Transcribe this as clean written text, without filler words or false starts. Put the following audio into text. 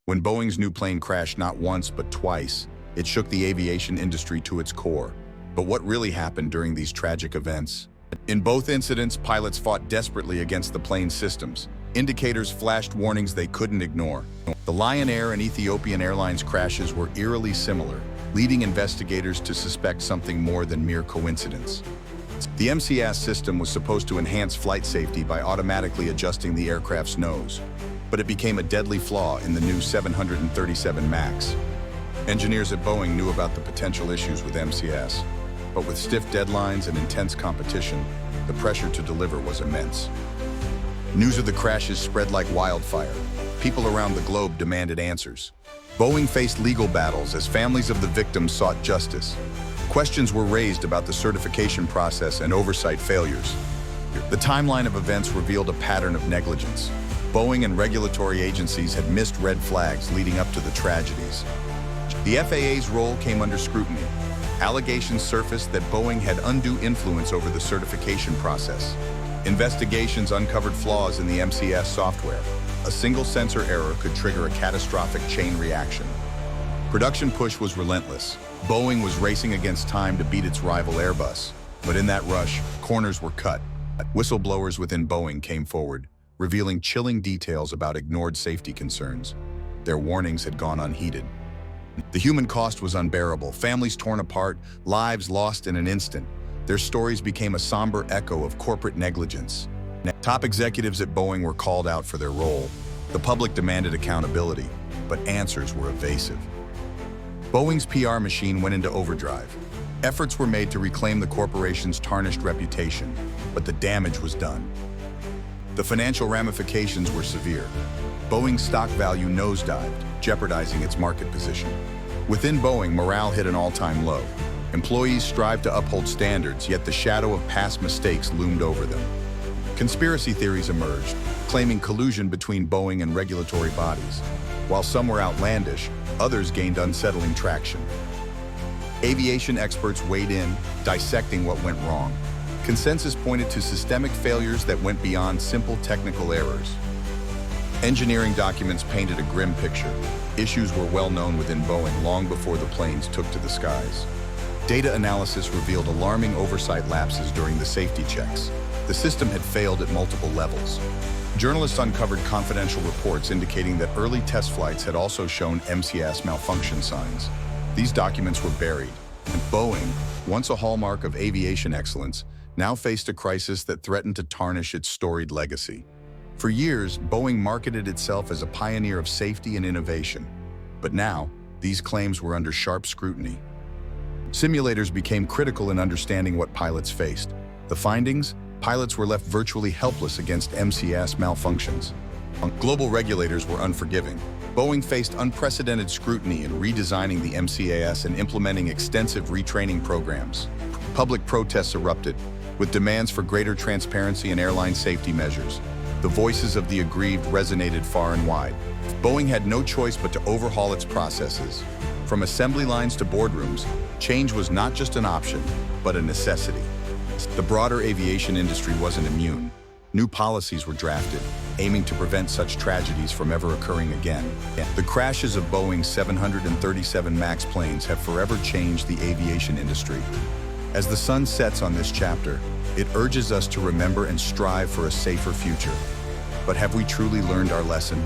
When Boeing's new plane crashed not once but twice, it shook the aviation industry to its core. But what really happened during these tragic events? In both incidents, pilots fought desperately against the plane's systems. Indicators flashed warnings they couldn't ignore. The Lion Air and Ethiopian Airlines crashes were eerily similar, leading investigators to suspect something more than mere coincidence. The MCAS system was supposed to enhance flight safety by automatically adjusting the aircraft's nose, but it became a deadly flaw in the new 737 MAX. Engineers at Boeing knew about the potential issues with MCAS, but with stiff deadlines and intense competition, the pressure to deliver was immense. News of the crashes spread like wildfire. People around the globe demanded answers. Boeing faced legal battles as families of the victims sought justice. Questions were raised about the certification process and oversight failures. The timeline of events revealed a pattern of negligence. Boeing and regulatory agencies had missed red flags leading up to the tragedies. The FAA's role came under scrutiny. Allegations surfaced that Boeing had undue influence over the certification process. Investigations uncovered flaws in the MCAS software. A single sensor error could trigger a catastrophic chain reaction. Production push was relentless. Boeing was racing against time to beat its rival Airbus. But in that rush, corners were cut. Whistleblowers within Boeing came forward, revealing chilling details about ignored safety concerns. Their warnings had gone unheeded. The human cost was unbearable, families torn apart, lives lost in an instant. Their stories became a somber echo of corporate negligence. Top executives at Boeing were called out for their role. The public demanded accountability, but answers were evasive. Boeing's PR machine went into overdrive. Efforts were made to reclaim the corporation's tarnished reputation, but the damage was done. The financial ramifications were severe. Boeing's stock value nosedived, jeopardizing its market position. Within Boeing, morale hit an all-time low. Employees strived to uphold standards, yet the shadow of past mistakes loomed over them. Conspiracy theories emerged, claiming collusion between Boeing and regulatory bodies. While some were outlandish, others gained unsettling traction. Aviation experts weighed in, dissecting what went wrong. Consensus pointed to systemic failures that went beyond simple technical errors. Engineering documents painted a grim picture. Issues were well known within Boeing long before the planes took to the skies. Data analysis revealed alarming oversight lapses during the safety checks. The system had failed at multiple levels. Journalists uncovered confidential reports indicating that early test flights had also shown MCAS malfunction signs. These documents were buried, and Boeing, once a hallmark of aviation excellence, now faced a crisis that threatened to tarnish its storied legacy. For years, Boeing marketed itself as a pioneer of safety and innovation. But now, these claims were under sharp scrutiny. Simulators became critical in understanding what pilots faced. The findings? Pilots were left virtually helpless against MCAS malfunctions. Global regulators were unforgiving. Boeing faced unprecedented scrutiny in redesigning the MCAS and implementing extensive retraining programs. Public protests erupted, with demands for greater transparency and airline safety measures. The voices of the aggrieved resonated far and wide. Boeing had no choice but to overhaul its processes. From assembly lines to boardrooms, change was not just an option, but a necessity. The broader aviation industry wasn't immune. New policies were drafted, aiming to prevent such tragedies from ever occurring again. The crashes of Boeing's 737 MAX planes have forever changed the aviation industry. As the sun sets on this chapter, it urges us to remember and strive for a safer future. But have we truly learned our lesson?